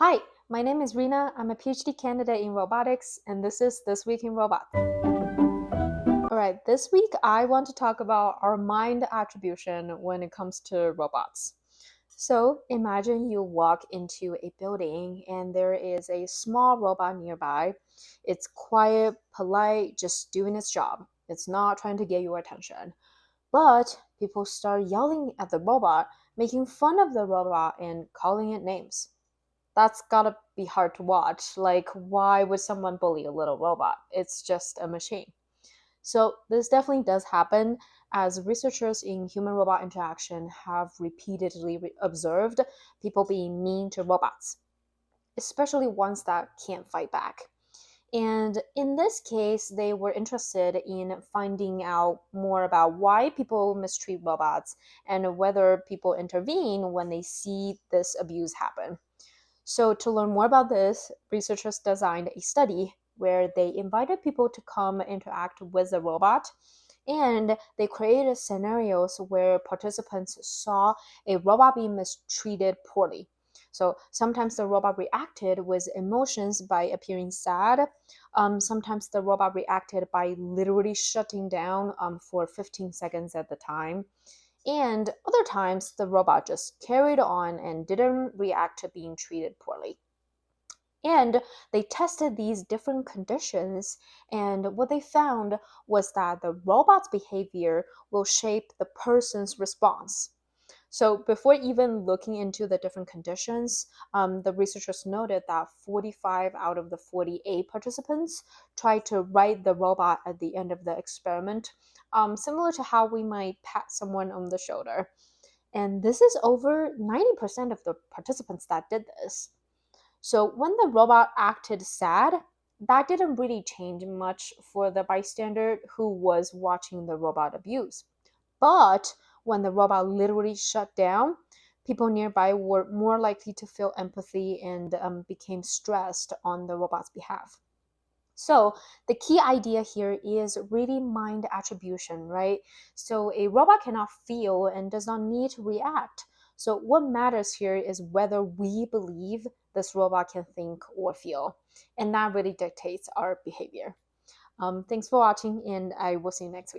Hi, my name is Rena. I'm a PhD candidate in robotics, and this is This Week in Robot. All right, this week I want to talk about our mind attribution when it comes to robots. So imagine you walk into a building and there is a small robot nearby. It's quiet, polite, just doing its job. It's not trying to get your attention. But people start yelling at the robot, making fun of the robot, and calling it names. That's gotta be hard to watch. Like, why would someone bully a little robot? It's just a machine. So, this definitely does happen, as researchers in human robot interaction have repeatedly observed people being mean to robots, especially ones that can't fight back. And in this case, they were interested in finding out more about why people mistreat robots and whether people intervene when they see this abuse happen. So, to learn more about this, researchers designed a study where they invited people to come interact with the robot, and they created scenarios where participants saw a robot being mistreated poorly. So sometimes the robot reacted with emotions by appearing sad. Sometimes the robot reacted by literally shutting down for 15 seconds at the time. And other times, the robot just carried on and didn't react to being treated poorly. And they tested these different conditions, and what they found was that the robot's behavior will shape the person's response. So, before even looking into the different conditions, the researchers noted that 45 out of the 48 participants tried to ride the robot at the end of the experiment, similar to how we might pat someone on the shoulder. And this is over 90% of the participants that did this. So, when the robot acted sad, that didn't really change much for the bystander who was watching the robot abuse. But when the robot literally shut down, people nearby were more likely to feel empathy and became stressed on the robot's behalf. So, the key idea here is really mind attribution, right? So, a robot cannot feel and does not need to react. So, what matters here is whether we believe this robot can think or feel. And that really dictates our behavior. Thanks for watching, and I will see you next week.